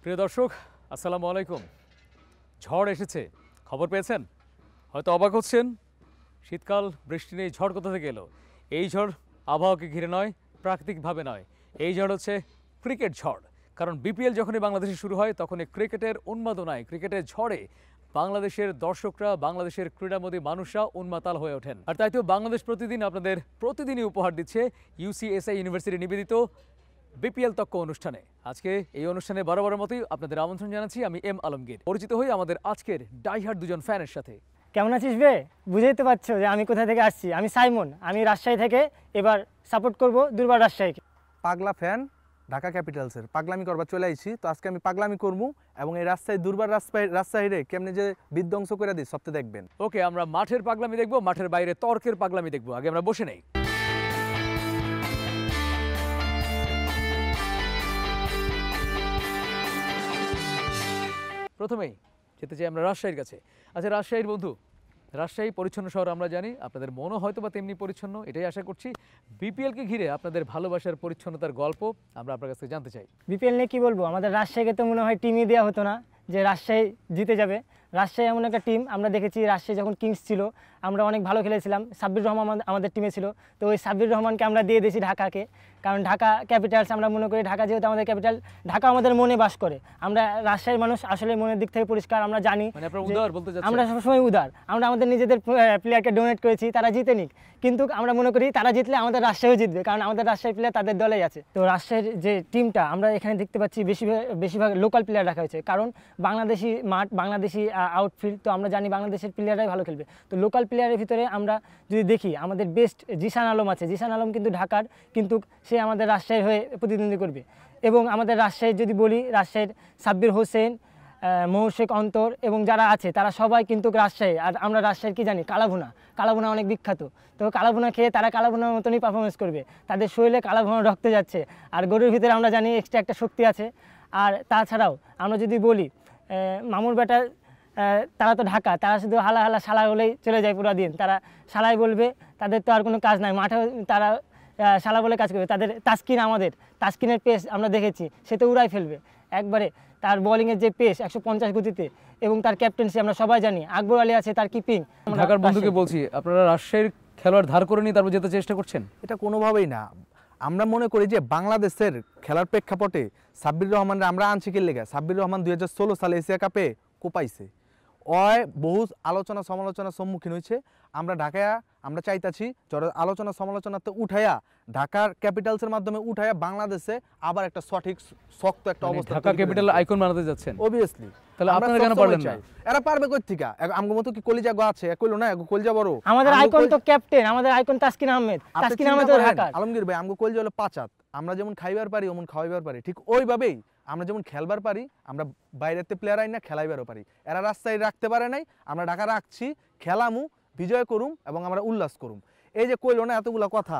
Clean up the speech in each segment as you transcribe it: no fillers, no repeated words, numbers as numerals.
প্রিয় দর্শক, আসসালামু আলাইকুম। ঝড় এসেছে, খবর পেয়েছেন? হয়তো অবাক হচ্ছেন, শীতকাল, বৃষ্টি নেই, ঝড় কোথা থেকে এলো? এই ঝড় আবহাওয়াকে ঘিরে নয়, প্রাকৃতিকভাবে নয়। এই ঝড় হচ্ছে ক্রিকেট ঝড়। কারণ বিপিএল যখনই বাংলাদেশে শুরু হয় তখনই ক্রিকেটের উন্মাদনায়, ক্রিকেটের ঝড়ে বাংলাদেশের দর্শকরা, বাংলাদেশের ক্রীড়ামোদী মানুষরা উন্মাতাল হয়ে ওঠেন। আর তাই তো বাংলাদেশ প্রতিদিন আপনাদের প্রতিদিনই উপহার দিচ্ছে ইউসিএসআই ইউনিভার্সিটি নিবেদিত বিপিএল তক্ক অনুষ্ঠানে। আজকে এই অনুষ্ঠানে বরাবরের মতোই আপনাদের আমন্ত্রণ জানাচ্ছি আমি এম আলমগীর। পরিচিত হই আমাদের আজকের ডাইহার্ড দুজন ফ্যানের সাথে। কেমন আছিস বে? বুঝেই তো পারছো যে আমি কোথা থেকে আসছি। আমি সাইমন, আমি রাজশাহী থেকে এবার সাপোর্ট করব দুর্বার রাজশাহীকে। পাগলা ফ্যান ঢাকা ক্যাপিটালসের, পাগলামি করবার চলে আইছি। তো আজকে আমি পাগলামি করবো এবং এই রাজশাহী দুর্বার রাজশাহীরে কেমনি যে বিধ্বংস করে দিই সবটা দেখবেন। ওকে, আমরা মাঠের পাগলামি দেখবো, মাঠের বাইরে তর্কের পাগলামি দেখবো। আগে আমরা বসে নেই। প্রথমেই যেতে চাই আমরা রাজশাহীর কাছে। আচ্ছা রাজশাহীর বন্ধু, রাজশাহী পরিচ্ছন্ন শহর আমরা জানি, আপনাদের মনও হয়তো বা তেমনি পরিচ্ছন্ন, এটাই আশা করছি। বিপিএলকে ঘিরে আপনাদের ভালোবাসার পরিচ্ছন্নতার গল্প আমরা আপনার কাছ থেকে জানতে চাই। বিপিএল নিয়ে কী বলবো, আমাদের রাজশাহীকে তো মনে হয় টিমই দেওয়া হতো না যে রাজশাহী জিতে যাবে। রাজশাহী এমন একটা টিম, আমরা দেখেছি রাজশাহী যখন কিংস ছিল আমরা অনেক ভালো খেলেছিলাম। সাব্বির রহমান আমাদের টিমে ছিল, তো ওই সাব্বির রহমানকে আমরা দিয়ে দিয়েছি ঢাকাকে। কারণ ঢাকা ক্যাপিটালস, আমরা মনে করি ঢাকা যেহেতু আমাদের ক্যাপিটাল, ঢাকা আমাদের মনে বাস করে। আমরা রাজশাহীর মানুষ আসলে মনের দিক থেকে পরিষ্কার, আমরা জানি আমরা সবসময় উদার। আমরা আমাদের নিজেদের প্লেয়ারকে ডোনেট করেছি, তারা জিতে নিক, কিন্তু আমরা মনে করি তারা জিতলে আমাদের রাজশাহীও জিতবে, কারণ আমাদের রাজশাহীর প্লেয়ার তাদের দলেই আছে। তো রাজশাহীর যে টিমটা আমরা এখানে দেখতে পাচ্ছি বেশিরভাগ লোকাল প্লেয়ার রাখা হয়েছে, কারণ বাংলাদেশি মাঠ, বাংলাদেশি আউটফিল্ড, তো আমরা জানি বাংলাদেশের প্লেয়াররাই ভালো খেলবে। তো লোকাল প্লেয়ারের ভিতরে আমরা যদি দেখি, আমাদের বেস্ট জিসান আলম আছে। জিসান আলম কিন্তু ঢাকার, কিন্তু সে আমাদের রাজশাহীর হয়ে প্রতিদ্বন্দ্বী করবে। এবং আমাদের রাজশাহীর যদি বলি, রাজশাহীর সাব্বির হোসেন, মৌশেক অন্তর এবং যারা আছে তারা সবাই কিন্তু রাজশাহী। আর আমরা রাজশাহীর কি জানি, কালাভুনা অনেক বিখ্যাত। তো কালাভুনা খেয়ে তারা কালাভুনার মতনই পারফরমেন্স করবে, তাদের শরীরে কালাভুনা রক্তে যাচ্ছে। আর গরুর ভিতরে আমরা জানি এক্সট্রা একটা শক্তি আছে। আর তাছাড়াও আমরা যদি বলি মামুর ব্যাটা, তারা তো ঢাকা, তারা শুধু হালা শালা হলেই চলে যায় পুরো দিন, তারা শালাই বলবে, তাদের তো আর কোনো কাজ নাই মাঠেও, তারা শালা বলে কাজ করবে। তাদের তাসকিনের পেস আমরা দেখেছি, সে তো উড়াই ফেলবে একবারে। তার বোলিংয়ের যে পেস 150 গতিতে, এবং তার ক্যাপ্টেন্সি আমরা সবাই জানি। আকবর আলী আছে, তার কিপিং। ঢাকার বন্ধুকে বলছি, আপনারা রাজশাহীর খেলোয়াড় ধার করে নিয়ে তারপর যেতে চেষ্টা করছেন? এটা কোনোভাবেই না। আমরা মনে করি যে বাংলাদেশের খেলার প্রেক্ষাপটে সাব্বির রহমানরা আমরা আনছি কে লেগে। সাব্বির রহমান 2016 সালে এশিয়া কাপে কোপাইছে, অয় বহু আলোচনা সমালোচনার সম্মুখীন হয়েছে। আমরা ঢাকায় আমরা চাইতাছি আলোচনা সমালোচনাতে উঠাইয়া, ঢাকার ক্যাপিটালসের মাধ্যমে উঠাইয়া বাংলাদেশে আবার একটা সঠিক শক্ত একটা অবস্থা, ঢাকা ক্যাপিটাল আইকন বানাতে যাচ্ছেন অবভিয়াসলি। তাহলে আপনারা কেন পারলেন না? এরা পারবে কই থেকে? আমগো মতো কি কলিজা গো আছে? কইলো না কলিজা বড়। আমাদের আইকন তো ক্যাপ্টেন, আমাদের আইকন তাসকিন আহমেদ ঢাকা। আলমগীর ভাই, আমগো কলিজা হলো পাঁচাত। আমরা যেমন খাইবার পারি ওমন খাওয়াইবার পারি, ঠিক ওইভাবেই আমরা যেমন খেলবার পারি, আমরা বাইরেতে প্লেয়ার আই না খেলাইবারও পারি। এরা রাস্তায় রাখতে পারে নাই, আমরা ঢাকা রাখছি, খেলামু, বিজয় করুম এবং আমরা উল্লাস করুম। এই যে কইলো না এতগুলা কথা,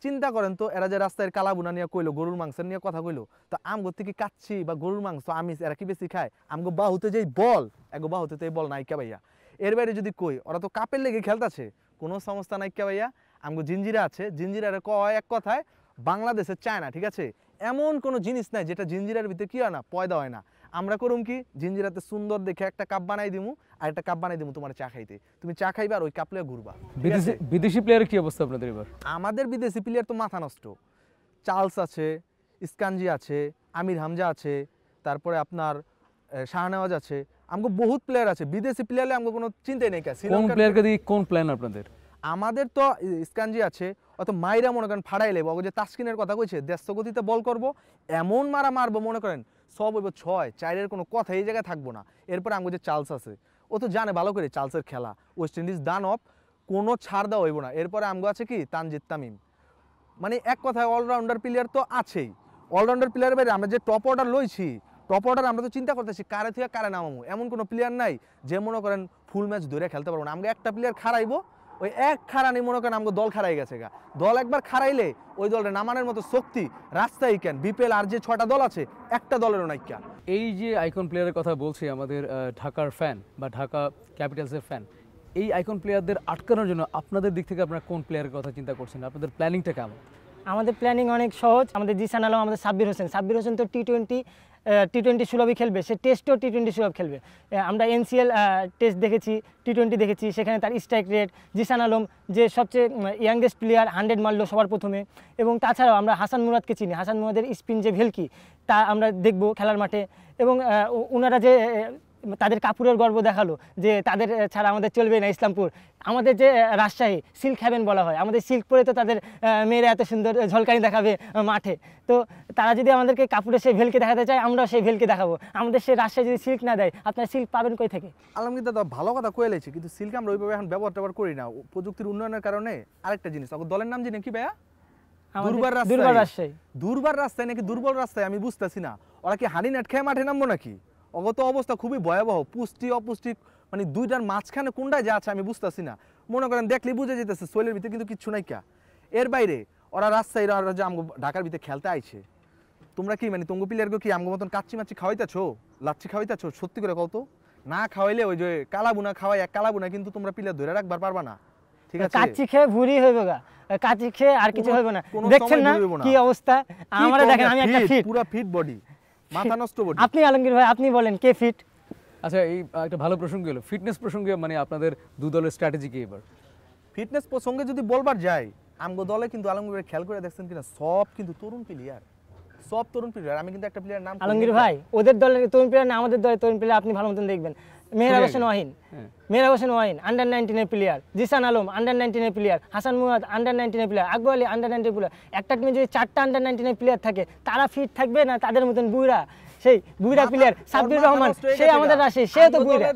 চিন্তা করেন তো, এরা যে রাস্তায় কালাবুনা নিয়ে কইলো, গরুর মাংসের নিয়ে কথা কইলো, তো আমগো থেকে কাচ্ছি বা গরুর মাংস আমিষ এরা কি বেশি খায়? আমগো বাহুতে যেই বল, এগো বাহুতে তো এই বল নাইকা ভাইয়া। এর বাইরে যদি কই, ওরা তো কাপের লেগে খেলতেছে, কোনো সমস্যা নাইকা ভাইয়া। আমগো জিঞ্জিরা আছে, জিঞ্জিরারে কয় এক কথায় বাংলাদেশে চায় না, ঠিক আছে? এমন কোনো জিনিস নাই যেটা জিঞ্জিরার ভিতরে কি হয় না, পয়দা হয় না। আমরা করুম কি, জিঞ্জিরাতে সুন্দর দেখে একটা কাপ বানাই দিমু, আর একটা কাপ বানাই দিমু তোমার চা খাইতে, তুমি চা খাইবা আর ওই কাপ লয়ে ঘুরবা। বিদেশি প্লেয়ারের কি অবস্থা আপনাদের এবার? আমাদের বিদেশি প্লেয়ার তো মাথা নষ্ট। চার্লস আছে, ইস্কানজি আছে, আমির হামজা আছে, তারপরে আপনার শাহনেওয়াজ আছে, আমগো বহুত প্লেয়ার আছে। বিদেশি প্লেয়ারে আমগো কোনো চিন্তাই নেই। কোন প্লেয়ারকে দিয়ে কোন প্ল্যান আপনাদের? আমাদের তো ইস্কানজি আছে, অত মাইরা মনে করেন ফাড়াই লেবো। যে তাসকিনের কথা কইছে, 150 গতিতে বল করবো, এমন মারবো মনে করেন সব হইব 6-4-এর কোনো কথা এই জায়গায় থাকবো না। এরপরে আমগো যে চার্লস আছে, ও তো জানে ভালো করে চার্লসের খেলা, ওয়েস্ট ইন্ডিজ ডান অফ, কোনো ছাড় দেওয়া হইব না। এরপরে আমগো আছে কি তানজিদ তামিম, মানে এক কথায় অলরাউন্ডার প্লেয়ার তো আছেই। অলরাউন্ডার প্লেয়ার বাইরে আমরা যে টপ অর্ডার লইছি, টপ অর্ডার আমরা তো চিন্তা করতেছি কারে থেকে কারে নামামো। এমন কোনো প্লেয়ার নাই যে মনে করেন ফুল ম্যাচ ধরে খেলতে পারবো না। আমাকে একটা প্লেয়ার খারাইবো, ওই এক খারানি মনে করেন আমাকে দল খারাই গেছে গা। দল একবার খারাইলে ওই দলটা নামানোর মতো শক্তি রাস্তায় কেন বিপিএল আর যে 6টা দল আছে একটা দলেরও নাই। এই যে আইকন প্লেয়ারের কথা বলছি, আমাদের ঢাকার ফ্যান বা ঢাকা ক্যাপিটালসের ফ্যান, এই আইকন প্লেয়ারদের আটকানোর জন্য আপনাদের দিক থেকে আপনারা কোন প্লেয়ারের কথা চিন্তা করছেন? আপনাদের প্ল্যানিংটা কেমন? আমাদের প্ল্যানিং অনেক সহজ। আমাদের জিসান আলম, আমাদের সাব্বির হোসেন তো টি20 সুলভই খেলবে, সে টেস্টও টি20 সুলভ খেলবে। আমরা এনসিএল টেস্ট দেখেছি, টি20 দেখেছি, সেখানে তার স্ট্রাইক রেট, জিসান আলম যে সবচেয়ে ইয়াংগেস্ট প্লেয়ার 100 মারলো সবার প্রথমে। এবং তাছাড়াও আমরা হাসান মুরাদকে চিনি, হাসান মুরাদের স্পিন যে ভেলকি তা আমরা দেখব খেলার মাঠে। এবং ওনারা যে তাদের কাপুরের গর্ব দেখালো যে তাদের ছাড়া আমাদের চলবে না ইসলামপুর। আমাদের যে রাজশাহী সিল্ক হ্যাভেন বলা হয়, আমাদের সিল্ক পরে তো তাদের মেয়েরা এত সুন্দর ঝলকানি দেখাবে মাঠে। তো তারা যদি আমাদেরকে কাপুরে সেই ভেলকে দেখাতে চায়, আমরাও সেই ভেলকে দেখাবো। আমাদের সেই রাজশাহী যদি সিল্ক না দেয়, আপনার সিল্ক পাবেন কই থেকে? আলমগীর দাদা ভালো কথা কয়ে লেছে, কিন্তু সিল্ক আমরা ওইভাবে এখন ব্যবহার করি না প্রযুক্তির উন্নয়নের কারণে। আরেকটা জিনিস, আমার দলের নাম জানি কি ভাইয়া? দুর্বার রাজশাহী। দুর্বার রাস্তায় নাকি দুর্বল রাস্তায়, আমি বুঝতেছি না। ওরা কি হাঁড়ি নেট খেয়ে মাঠে নামবো নাকি? অগত অবস্থা খুবই ভয়াবহ, পুষ্টি অপুষ্টি মানে দুইটার মাঝখানে কোনটায় যা আছে আমি বুঝতেছি না। মনে করেন দেখলেই বুঝে যেতেছে শৈলের ভিতরে কিন্তু কিচ্ছু নাই কা। এর বাইরে ওরা রাজশাহীর ওরা যে আমগো ঢাকার ভিতরে খেলতে আইছে, তোমরা কি মানে তঙ্গু প্লেয়ারকে কি আমগো মতন কাচ্চি মাচ্ছি খাওয়াইতেছো, লাচ্ছি খাওয়াইতেছো? সত্যি করে কও তো। না খাওয়াইলে ওই যে কালাবুনা খাওয়াই, এক কালাবুনা কিন্তু তোমরা প্লেয়ার ধরে রাখবার পারবা না, ঠিক আছে? কাচ্চি খেয়ে ভুরি হইবে গা, কাচ্চি খেয়ে আর কিছু হইবে না। দেখছেন না কি অবস্থা? আমরা দেখেন, আমি একটা ফিট, পুরো ফিট বডি, মাথা নষ্ট বডি। আপনি আলমগীর ভাই আপনি বলেন কে ফিট? আচ্ছা, এই একটা ভালো প্রসঙ্গ হলো ফিটনেস প্রসঙ্গে, মানে আপনাদের দু দলের স্ট্র্যাটেজি কি এবার? ফিটনেস প্রসঙ্গে যদি বলবার যাই, আমগো দলে কিন্তু আলমগীর ভাই খেয়াল করে দেখছেন কিনা, সব কিন্তু তরুণ প্লেয়ার, সব তরুণ প্লেয়ার। আমি কিন্তু একটা প্লেয়ার নাম আলমগীর ভাই, ওদের দলের তরুণ প্লেয়ার না আমাদের দলের তরুণ প্লেয়ার আপনি ভালো মতন দেখবেন। মেহরাব হোসেন ওয়াহিন আন্ডার 19 এর প্লেয়ার, জিসান আলম আন্ডার 19 এর প্লেয়ার, হাসান মুরাদ আন্ডার 19 এর player, Akbar Ali under 19 player. একটা টিমে যদি 4টা আন্ডার 19 এর প্লেয়ার থাকে, তারা ফিট থাকবে না তাদের মতন বুইড়া, সেই বুইড়া প্লেয়ার সাব্বির রহমান, সে আমাদের রাশি, সে তো বুইড়া।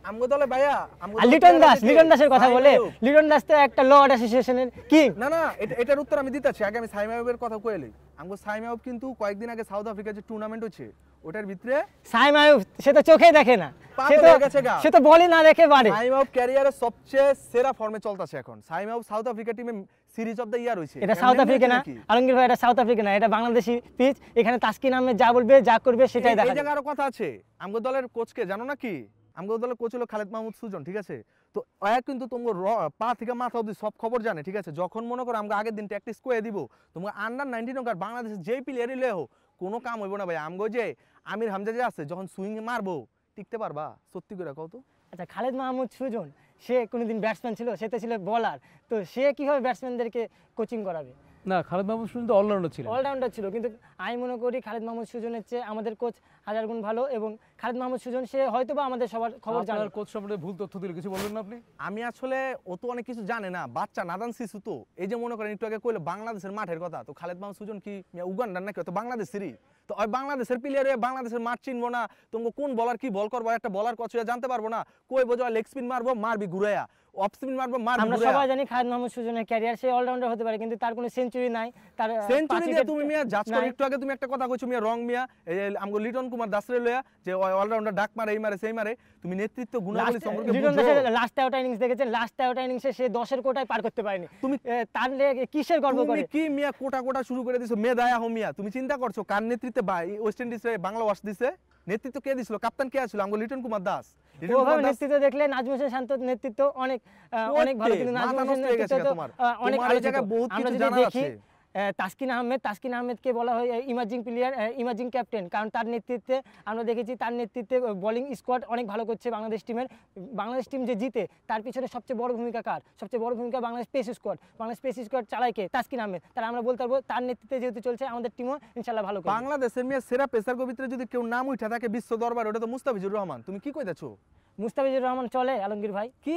আমগো দলে ভাইয়া, আর লিটন দাসের কথা বলে, লিটন দাস তো একটা লর্ড অ্যাসোসিয়েশনের কি না না, এটার উত্তর আমি দিতেছি। আগে আমি সাইম আইয়ুবের কথা কইলি। আমগো সাইম আইয়ুব কিন্তু কয়েকদিন আগে সাউথ আফ্রিকার যে টুর্নামেন্ট হচ্ছে, ওটার ভিতরে সাইম আইয়ুব সে তো চোখেই দেখে না, সে তো বলই না দেখে পারে। সাইম আইয়ুব ক্যারিয়ারের সবচেয়ে সেরা ফর্মে চলতেছে এখন। সাইম আইয়ুব সাউথ আফ্রিকা টিমে সিরিজ অফ দ্য ইয়ার হইছে। এটা সাউথ আফ্রিকা না আলমগীর ভাই, এটা সাউথ আফ্রিকা না, এটা বাংলাদেশি পিচ। এখানে তাসকিন আহমেদ যা বলবে যা করবে সেটাই দেখা। এই জায়গায় আরো কথা আছে। আমগো দলের কোচকে জানো নাকি? আমগো দলের কোচ হলো খালেদ মাহমুদ সুজন, ঠিক আছে? তো ওয়া কিন্তু তোমার পা থেকে মাথা অবধি সব খবর জানে, ঠিক আছে? যখন মনে করো আমগো আগের দিন প্র্যাকটিস করে দিব, তোমার আন্ডার 19 ওকার বাংলাদেশের যেই প্লেয়ারই লেও কোনো কাম হইব না ভাই। আমগো যে আমির হামজা যে আছে, যখন সুইং মারবো টিকতে পারবা? সত্যি করে কও তো। আচ্ছা, খালেদ মাহমুদ সুজন সে কোনোদিন ব্যাটসম্যান ছিল? সে তো ছিল বলার, তো সে কিভাবে ব্যাটসম্যানদেরকে কোচিং করাবে? না, খালেদ মাহমুদ সুজন তো অলরাউন্ডার ছিল। অলরাউন্ডার ছিল, কিন্তু আমি মনে করি খালেদ মাহমুদ সুজনের চেয়ে আমাদের কোচ হাজার গুণ ভালো। এবং খালেদ মাহমুদ সুজন সে হয়তোবা আমাদের সবার খবর জানে। আপনার কোচ সম্পর্কে ভুল তথ্য দিল, কিছু বলবেন না আপনি? আমি আসলে ও তো অনেক কিছু জানে না, বাচ্চা নাদান শিশু তো। এই যে মনে করেন একটু আগে কইলো বাংলাদেশের মাঠের কথা, তো খালেদ মাহমুদ সুজন কি উগান্ডার নাকি? তো বাংলাদেশেরই তো। ওই বাংলাদেশের প্লেয়ার হয়ে বাংলাদেশের মাঠ চিনবো না? তোমাকে কোন বলার কি বল করবো, একটা বলার কোচ হয়ে জানতে পারবো না? কই বোঝো লেগ স্পিন মারবো, মারবি ঘুরাইয়া, অফ স্পিন মারবো, মারবি আমরা ঘুরাইয়া। সবাই জানি খালেদ মাহমুদ সুজনের ক্যারিয়ার, সে অলরাউন্ডার হতে পারে, কিন্তু তার কোনো সেঞ্চুরি নাই। তার সেঞ্চুরি দিয়ে তুমি মিয়া জাজ করো? একটু আগে তুমি একটা কথা কইছো মিয়া, রং মিয়া। এই আমগো লিটন কুমার দাসরে লয়া যে অলরাউন্ডার ডাক মারে, এই মারে সেই মারে। তুমি নেতৃত্ব গুণাবলী সম্পর্কে বুঝো? লিটন দাসের লাস্ট 13টা ইনিংস দেখেছেন, লাস্ট 13টা ইনিংসে সে 10-এর কোটায় পার করতে পারেনি। তুমি তার কিসের গর্ব করে? তুমি কি মিয়া কোটা শুরু করে দিছো? মেদায়া হো মিয়া, তুমি চিন্তা করছো কার নেতৃত্বে ওয়েস্ট ইন্ডিজে বাংলা ওয়াশ দিছে? নেতৃত্ব কে দিছিল? কাপ্তান কে ছিল? আমগো লিটন কুমার দাস। ওভাবে নেতৃত্ব দেখলে নাজমুল হোসেন শান্তর নেতৃত্ব অনেক ভালো, কিন্তু নাজমুল হোসেনের নেতৃত্ব তো অনেক আলোচিত। আমরা যদি দেখি তাসকিন আহমেদকে বলা হয় ইমার্জিং প্লেয়ার, ইমার্জিং ক্যাপ্টেন, কারণ তার নেতৃত্বে আমরা দেখেছি, তার নেতৃত্বে বোলিং স্কোয়াড অনেক ভালো করছে বাংলাদেশ টিমের। বাংলাদেশ টিম যে জিতে তার পিছনে সবচেয়ে বড় ভূমিকা কার? সবচেয়ে বড় ভূমিকা Bangladesh pace squad. Bangladesh pace squad চালায় কে? তাসকিন আহমেদ। তাহলে আমরা বলতে পারবো তার নেতৃত্বে যেহেতু চলছে, আমাদের টিমও ইনশাআল্লাহ ভালো করবে। বাংলাদেশের মেয়ে সেরা পেসার ভিতরে যদি কেউ নাম উঠে থাকে বিশ্ব দরবারে, ওটা তো মুস্তাফিজুর রহমান। তুমি কি কইতাছো? মুস্তাফিজুর রহমান চলে আলমগীর ভাই? কি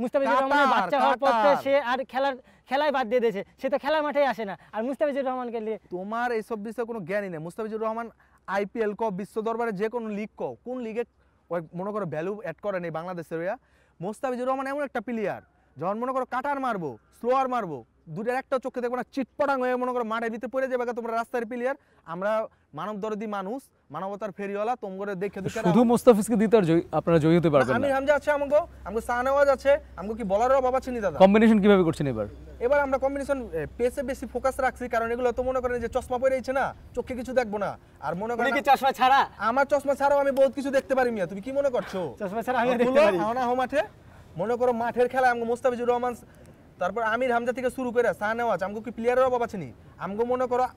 মুস্তাফিজুর রহমানের বাচ্চা হওয়ার পর সে আর খেলায় বাদ দিয়ে দিয়েছে, সে তো খেলার মাঠেই আসে না। আর মুস্তাফিজুর রহমানকে নিয়ে তোমার এইসব বিষয়ে কোনো জ্ঞানই নেই। মুস্তাফিজুর রহমান আইপিএল ক, বিশ্ব দরবারে যে কোনো লিগ ক, কোন লিগে মনে করো ভ্যালু অ্যাড করে নেই বাংলাদেশের। মুস্তাফিজুর রহমান এমন একটা প্লেয়ার, যখন মনে করো কাটার মারবো, স্লোয়ার মারবো, দুটার একটা চোখে দেখবো না, চিটপটাং হয়ে মনে করো মাঠের ভিতরে পড়ে যাবে তোমরা রাস্তার প্লেয়ার। আমরা মানব দরদি মানুষ, মানবতার ফেরিওয়ালা, তোমরা দেখে শুধু মুস্তাফিজকে দিতে আর আপনারা জয়ী হতে পারবেন না। আমির হামজা আছে, আমগো সানাওয়াজ আছে, আমগো কি বলারও বাবা চিনি দাদা। কম্বিনেশন কিভাবে করছেন এবার? এবার আমরা কম্বিনেশন পেসে বেশি ফোকাস রাখছি, কারণ এগুলো তো মনে করেন যে চশমা পরে রয়েছে না, চোখে কিছু দেখবো না। আর মনে করেন কি চশমা ছাড়া? আমার চশমা ছাড়াও আমি বহুত কিছু দেখতে পারি মিয়া। তুমি কি মনে করছো? চশমা ছাড়া আমি দেখতে পারি না মাঠে মনে করো মাঠের খেলা আমগো মুস্তাফিজুর রহমান তারপর আমির হামজা থেকে শুরু করে সানেওয়াজ আমগো কি প্লেয়ারের অভাব আছে নি? আমগো মনে করো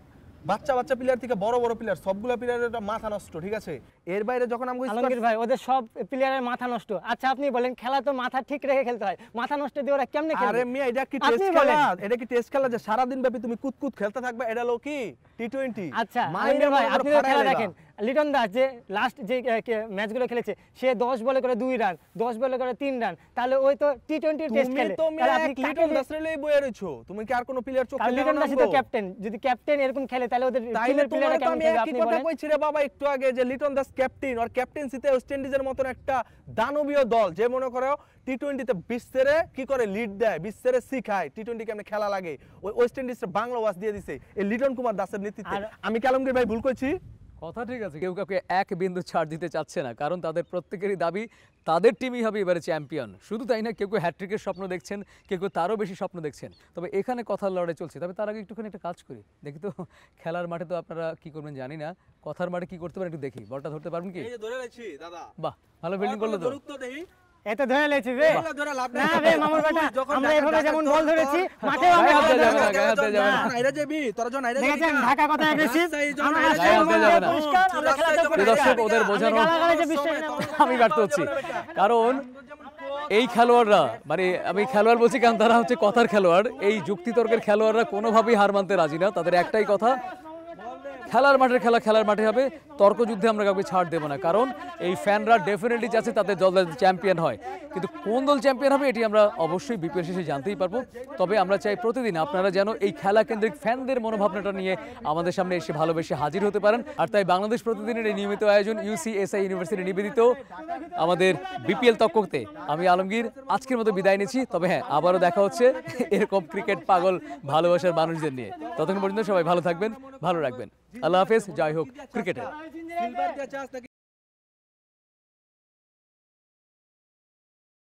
বাচ্চা বাচ্চা প্লেয়ার থেকে বড় বড় প্লেয়ার সবগুলা প্লেয়ারের মাথা নষ্ট, ঠিক আছে? এর বাইরে যখন আমগো আলমগীর ভাই ওদের সব প্লেয়ারের মাথা নষ্ট। আচ্ছা আপনি বলেন, খেলা তো মাথা ঠিক রেখে খেলতে হয়, মাথা নষ্ট দিয়ে ওরা কেমনে খেলবে? আরে মিয়া এটা কি আপনি টেস্ট বলেন। খেলা? এটা কি টেস্ট খেলা যে সারা দিন ব্যাপী তুমি কুতকুত খেলতে থাকবে? এটা হলো কি টি20? আচ্ছা আলমগীর ভাই আপনি তো খেলা দেখেন, লিটন দাস যে লাস্ট যে ম্যাচগুলো খেলেছে সে 10 বলে করে 2 রান, 10 বলে করে 3 রান, তাহলে ওই তো টি20 টেস্ট তুমি খেলে। তো তাহলে মিয়া আপনি লিটন দাসরেলেই বয়ে রইছো, তুমি কি আর কোনো প্লেয়ার চোখে দেখো লিটন না? দাসই তো ক্যাপ্টেন, যদি ক্যাপ্টেন এরকম খেলে তাহলে ওদের তাইলে টিমের তোমার প্লেয়াররা তো কেমন আমি খেলবে একই আপনি কথা বলেন? কইছি রে বাবা একটু আগে যে লিটন দাস ক্যাপ্টেন, আর ক্যাপ্টেন্সিতে ওয়েস্ট ইন্ডিজের মতন একটা দানবীয় দল যে মনে করো টি20তে বিশ্বেরে কি করে লিড দেয়, বিশ্বেরে শিখায় টি20 কেমনে খেলা লাগে, ওই ওয়েস্ট ইন্ডিজের বাংলা ওয়াশ দিয়ে দিছে এই লিটন কুমার দাসের নেতৃত্বে। আমি কি আলমগীর ভাই ভুল কইছি? কথা ঠিক আছে, কেউ কাউকে এক বিন্দু ছাড় দিতে চাচ্ছে না, কারণ তাদের প্রত্যেকেরই দাবি তাদের টিমই হবে এবারে চ্যাম্পিয়ন। শুধু তাই না, কেউ কেউ হ্যাট্রিকের স্বপ্ন দেখছেন, কেউ কেউ তারও বেশি স্বপ্ন দেখছেন। তবে এখানে কথার লড়াই চলছে। তবে তার আগে একটুখানি একটা কাজ করি, দেখি তো খেলার মাঠে তো আপনারা কি করবেন জানি না, কথার মাঠে কি করতে পারেন একটু দেখি। বলটা ধরতে পারবেন কি? এই যে ধরে রাখছি দাদা, বাহ, ভালো ফিল্ডিং করলো তো। ধরুক তো দেখি। এত ধরে লেছি বে ধরে লাভ না বে মামুর বেটা, আমরা এভাবে যেমন বল ধরেছি মাঠেও আমরা গায়ে হাত বল দেওয়া যাবে না, ধরবো। গায়ে হাত দেওয়া যাবে না। আইরা যাবি তোরা জন আইরা দেখেছেন ঢাকা কত অ্যাগ্রেসিভ, আমরা গায়ে হাত রাষ্ট্রের দেওয়া মধ্যে যাবে না। পরিষ্কার, আমরা খেলাতে প্রিয় দর্শক, ওদের বোঝানো গালাগালি যে বিশ্বাস না আমি ব্যর্থ হচ্ছি, কারণ এই খেলোয়াড়রা, মানে আমি খেলোয়াড় বলছি কারণ তারা হচ্ছে কথার খেলোয়াড়, এই যুক্তিতর্কের খেলোয়াড়রা কোনোভাবেই হার মানতে রাজি না। তাদের একটাই কথা, খেলার মাঠের খেলা খেলার মাঠে হবে, তর্কযুদ্ধে আমরা কাউকে ছাড় দেবো না। কারণ এই ফ্যানরা ডেফিনেটলি চাচ্ছে তাদের দল চ্যাম্পিয়ন হয়, কিন্তু কোন দল চ্যাম্পিয়ন হবে এটি আমরা অবশ্যই বিপিএল শেষে জানতেই পারবো। তবে আমরা চাই প্রতিদিন আপনারা যেন এই খেলা কেন্দ্রিক ফ্যানদের মনোভাবনাটা নিয়ে আমাদের সামনে এসে ভালোবেসে হাজির হতে পারেন। আর তাই বাংলাদেশ প্রতিদিনের এই নিয়মিত আয়োজন UCSI ইউনিভার্সিটি নিবেদিত আমাদের বিপিএল তক্কতে আমি আলমগীর আজকের মতো বিদায় নিচ্ছি। তবে হ্যাঁ, আবারও দেখা হচ্ছে এরকম ক্রিকেট পাগল ভালোবাসার মানুষদের নিয়ে। ততক্ষণ পর্যন্ত সবাই ভালো থাকবেন, ভালো রাখবেন। আল্লাহ হাফেজ, জয় হোক ক্রিকেটে।